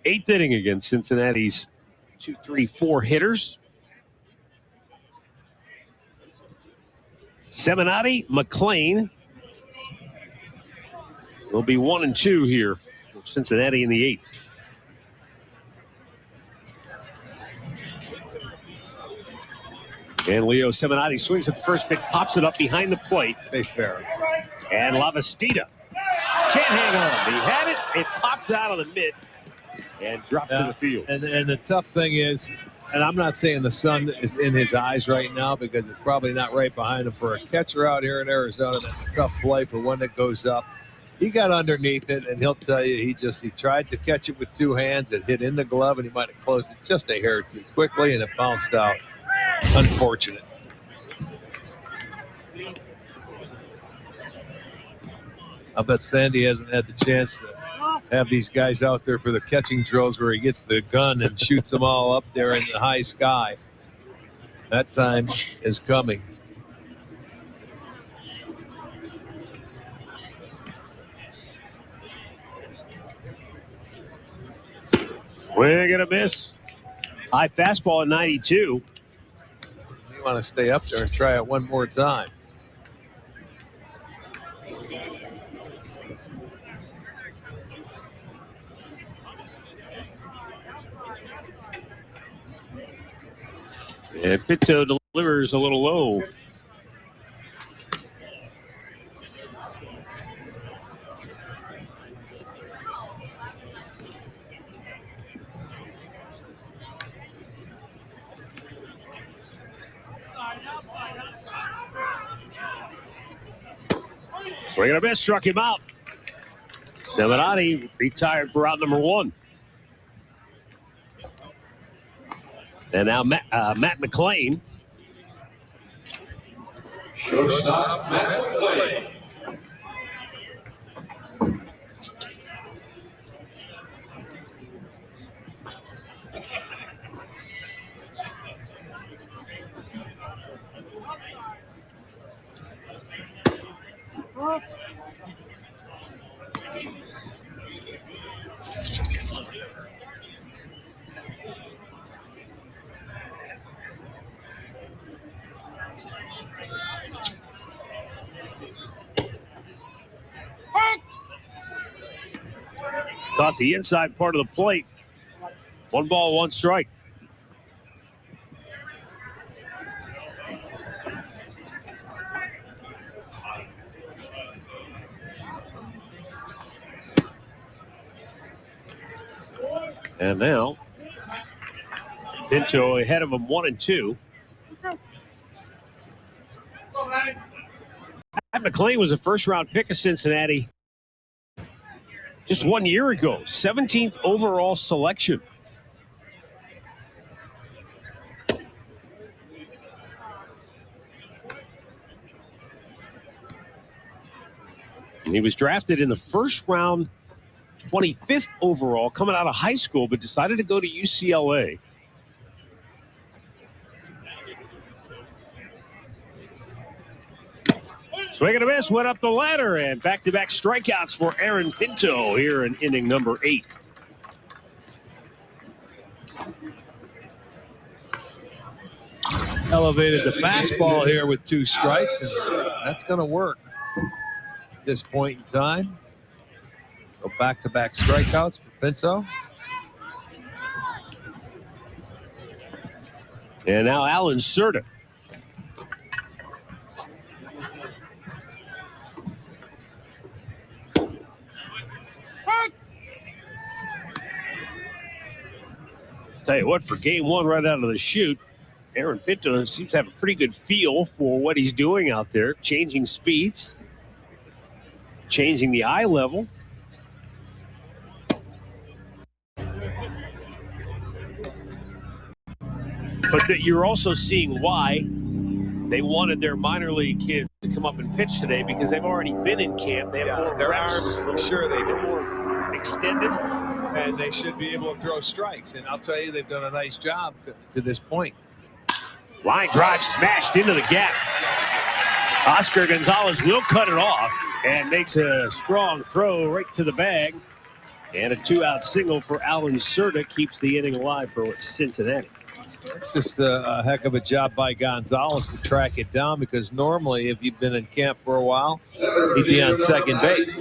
8th inning against Cincinnati's 2, 3, 4 hitters. Seminati, McLean will be 1 and 2 here for Cincinnati in the 8th. And Leo Seminati swings at the first pitch, pops it up behind the plate. They fair. And Lavastida can't hang on. He had it. It popped out of the mitt and dropped to the field. And the tough thing is, and I'm not saying the sun is in his eyes right now because it's probably not right behind him. For a catcher out here in Arizona, that's a tough play for one that goes up. He got underneath it, and he'll tell you he tried to catch it with 2 hands. It hit in the glove, and he might have closed it just a hair too quickly, and it bounced out. Unfortunate. I bet Sandy hasn't had the chance to have these guys out there for the catching drills where he gets the gun and shoots them all up there in the high sky. That time is coming. We're going to miss. High fastball at 92. You want to stay up there and try it one more time. And Pinto delivers a little low. Swing and a miss, struck him out. Seminati retired for out number 1. And now Matt McLean. Shortstop, Matt McLean. off the inside part of the plate. 1 ball, 1 strike. And now, Pinto ahead of him 1-2. Matt McLean was a first-round pick of Cincinnati just 1 year ago. 17th overall selection. And he was drafted in the first round, 25th overall, coming out of high school, but decided to go to UCLA. Swing and a miss, went up the ladder, and back-to-back strikeouts for Aaron Pinto here in inning number 8. Elevated the fastball here with 2 strikes, and that's going to work at this point in time. So back-to-back strikeouts for Pinto. And now Alan Cerda. Tell you what, for game 1 right out of the chute, Aaron Pinto seems to have a pretty good feel for what he's doing out there, changing speeds, changing the eye level. But that you're also seeing why they wanted their minor league kids to come up and pitch today, because they've already been in camp. They have more their reps. arms, sure they do. More extended. And they should be able to throw strikes. And I'll tell you, they've done a nice job to this point. Line drive smashed into the gap. Oscar Gonzalez will cut it off and makes a strong throw right to the bag. And a 2-out single for Alan Cerda keeps the inning alive for Cincinnati. It's just a heck of a job by Gonzalez to track it down, because normally if you've been in camp for a while, he'd be on second base.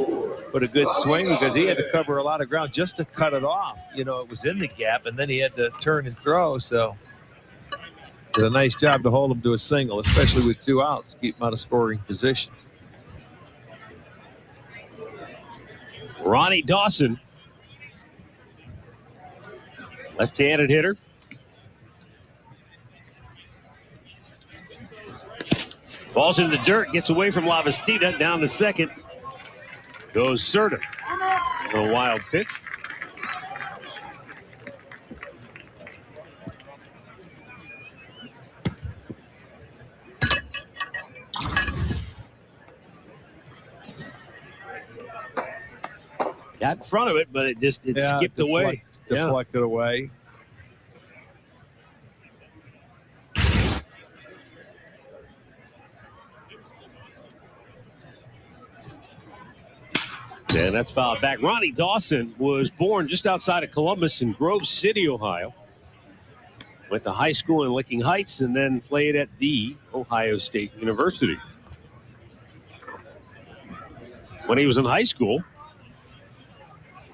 But a good swing, because he had to cover a lot of ground just to cut it off. You know, it was in the gap, and then he had to turn and throw. So did a nice job to hold him to a single, especially with 2 outs, keep him out of scoring position. Ronnie Dawson, left-handed hitter. Ball's in the dirt, gets away from Lavastida, down to second. Goes Cerda. A wild pitch. Got in front of it, but it skipped away. Deflected away. And that's fouled back. Ronnie Dawson was born just outside of Columbus in Grove City, Ohio. Went to high school in Licking Heights and then played at the Ohio State University. When he was in high school,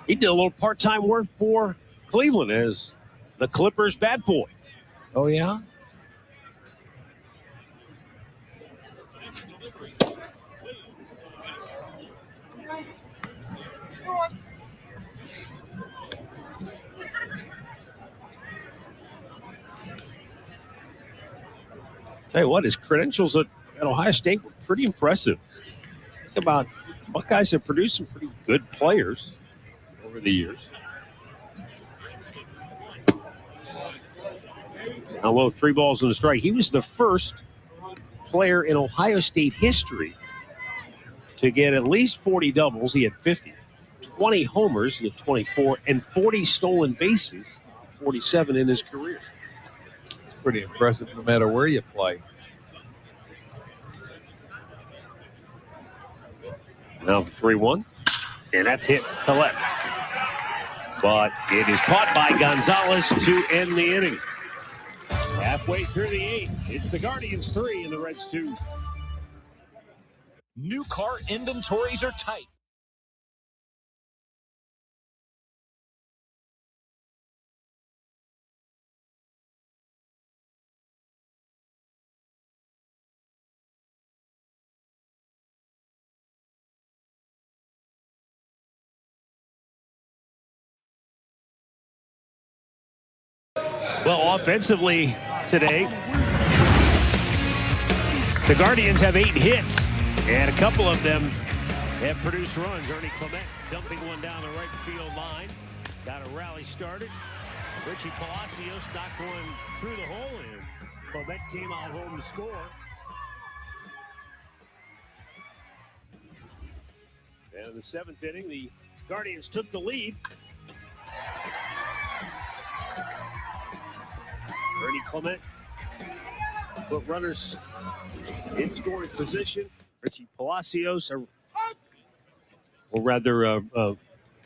he did a little part-time work for Cleveland as the Clippers bat boy. Oh, yeah? Tell you what, his credentials at Ohio State were pretty impressive. Think about Buckeyes have produced some pretty good players over the years. Now low, 3 balls and a strike. He was the first player in Ohio State history to get at least 40 doubles. He had 50. 20 homers, he had 24, and 40 stolen bases, 47 in his career. It's pretty impressive no matter where you play. Now 3-1, and that's hit to left. But it is caught by Gonzalez to end the inning. Halfway through the 8th, it's the Guardians 3 and the Reds 2. New car inventories are tight. Well, offensively today, the Guardians have 8 hits, and a couple of them have produced runs. Ernie Clement dumping one down the right field line. Got a rally started. Richie Palacios knocked one through the hole, and Clement came out home to score. And in the 7th inning, the Guardians took the lead. Ernie Clement put runners in scoring position. Richie Palacios, or rather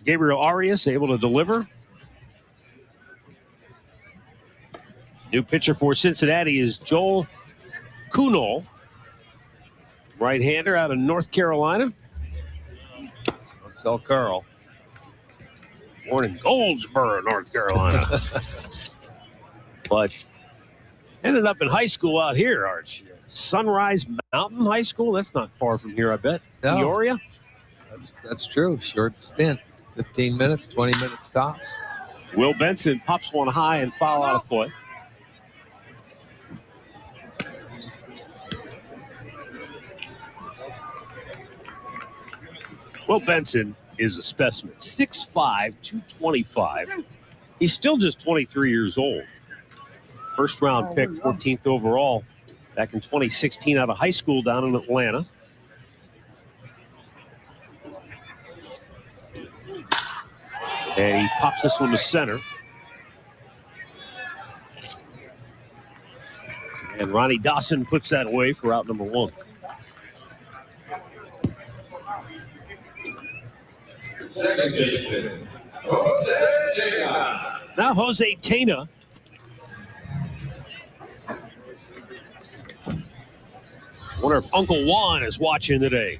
Gabriel Arias, able to deliver. New pitcher for Cincinnati is Joel Kuhnel, right-hander out of North Carolina. Don't tell Carl. Born in Goldsboro, North Carolina. But ended up in high school out here, Arch. Sunrise Mountain High School. That's not far from here, I bet. No. Peoria. That's true. Short stint. 15 minutes, 20 minutes tops. Will Benson pops one high and foul out of play. Will Benson is a specimen. 6'5", 225. He's still just 23 years old. First round pick, 14th overall, back in 2016 out of high school down in Atlanta. And he pops this one to center. And Ronnie Dawson puts that away for out number 1. Second baseman, Jose Tena. Now Jose Tena. Wonder if Uncle Juan is watching today.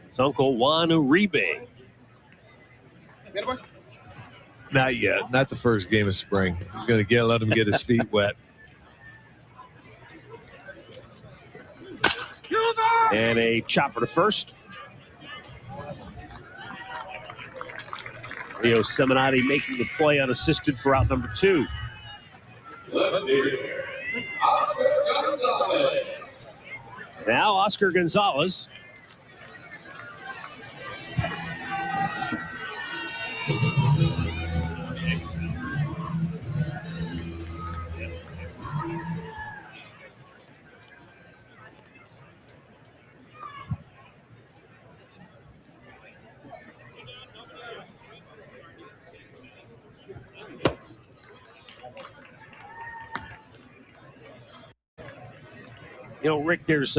It's Uncle Juan Uribe. Not yet. Not the first game of spring. He's going to let him get his feet wet. And a chopper to first. Rio Seminati making the play unassisted for out number 2. Oscar Gonzalez. Now Oscar Gonzalez. You know, Rick, there's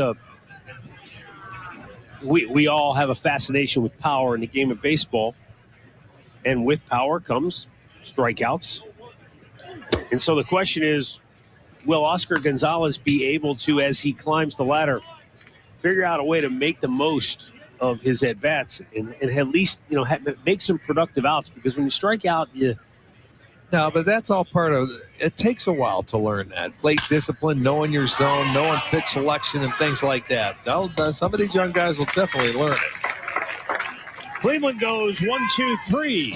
we all have a fascination with power in the game of baseball. And with power comes strikeouts. And so the question is, will Oscar Gonzalez be able to, as he climbs the ladder, figure out a way to make the most of his at-bats and at least, you know, make some productive outs? Because when you strike out, No, but that's all part of it. It takes a while to learn that. Plate discipline, knowing your zone, knowing pitch selection, and things like that. Some of these young guys will definitely learn it. Cleveland goes 1, 2, 3.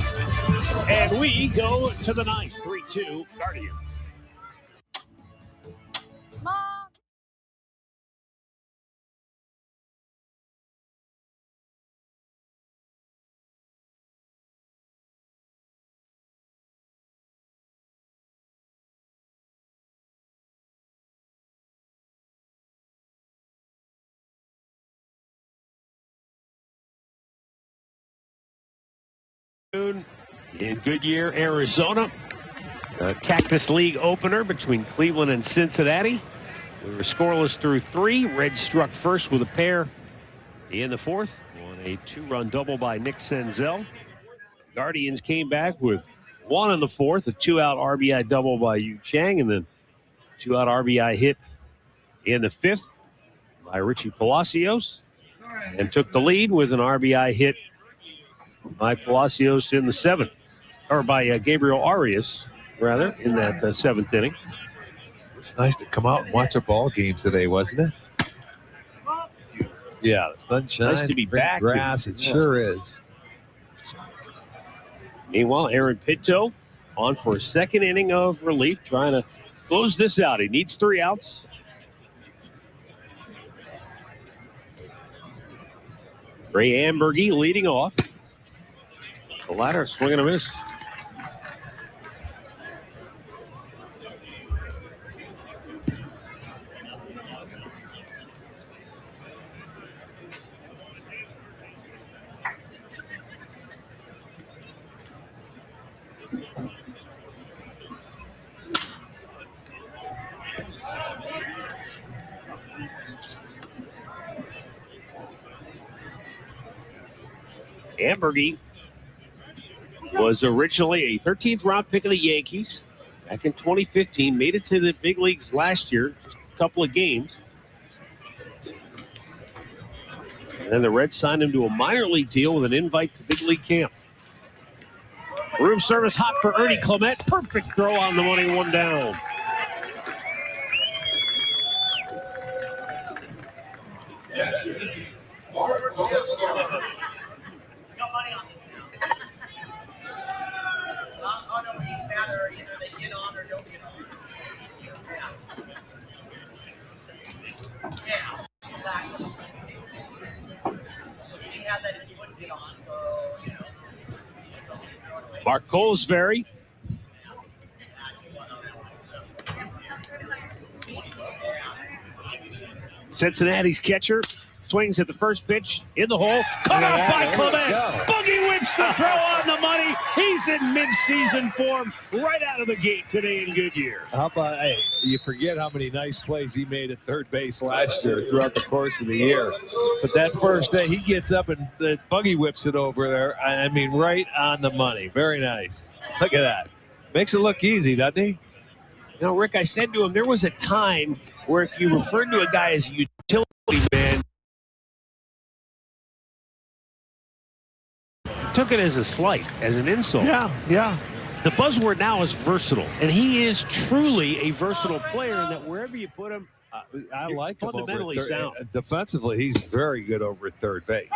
And we go to the 9th. 3-2 Guardians. In Goodyear, Arizona. The Cactus League opener between Cleveland and Cincinnati. We were scoreless through 3. Reds struck first with a pair in the 4th. On a 2-run double by Nick Senzel. Guardians came back with 1 in the 4th, a 2-out RBI double by Yu Chang, and then 2-out RBI hit in the 5th by Richie Palacios, and took the lead with an RBI hit by Palacios in the 7th, or by Gabriel Arias, rather, in that 7th inning. It's nice to come out and watch a ball game today, wasn't it? Yeah, the sunshine. Nice to be back. Grass, it sure is. Meanwhile, Aaron Pinto on for a second inning of relief, trying to close this out. He needs 3 outs. Ray Ambergy leading off. The latter swinging a miss. Ambergy was originally a 13th round pick of the Yankees back in 2015. Made it to the big leagues last year, just a couple of games. And then the Reds signed him to a minor league deal with an invite to big league camp. Room service hot for Ernie Clement. Perfect throw on the money, 1 down. Mark Colesbury. Cincinnati's catcher swings at the first pitch in the hole. Cut off by Clement. Boogie whips the throw on the money. He's in midseason form right out of the gate today in Goodyear. How about, hey, you forget how many nice plays he made at third base last year throughout the course of the year. But that first day, he gets up and the buggy whips it over there. I mean, right on the money. Very nice. Look at that. Makes it look easy, doesn't he? You know, Rick, I said to him, there was a time where if you referred to a guy as a utility man, took it as a slight, as an insult. Yeah. The buzzword now is versatile, and he is truly a versatile player in that wherever you put him, I like him fundamentally over sound. Defensively, he's very good over at third base.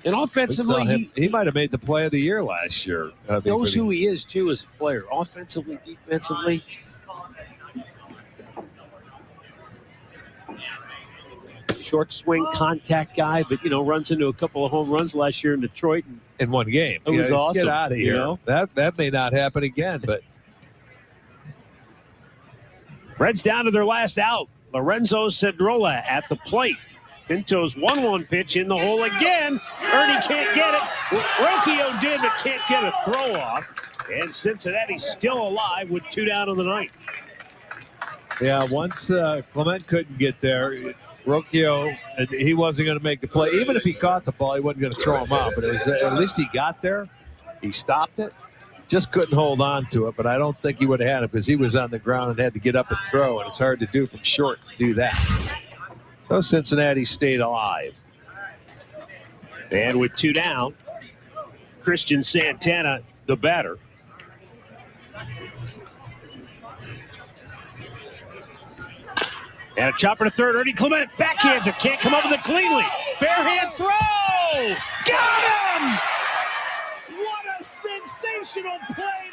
And offensively, he might have made the play of the year last year. knows who he is, too, as a player. Offensively, defensively. Short swing contact guy, but, runs into a couple of home runs last year in Detroit. And in one game. It was awesome. Get out of here. That may not happen again, but Reds down to their last out. Lorenzo Cedrola at the plate. Pinto's 1-1 pitch in the hole again. Ernie can't get it. Rocchio did, but can't get a throw off. And Cincinnati still alive with 2 down in the ninth. Yeah, once Clement couldn't get there, Rocchio, he wasn't going to make the play. Even if he caught the ball, he wasn't going to throw him out. But at least he got there. He stopped it. Just couldn't hold on to it. But I don't think he would have had it because he was on the ground and had to get up and throw. And it's hard to do from short to do that. So Cincinnati stayed alive. And with 2 down, Christian Santana, the batter. And a chopper to third. Ernie Clement backhands it. Can't come up with it cleanly. Barehand throw. Got him! What a sensational play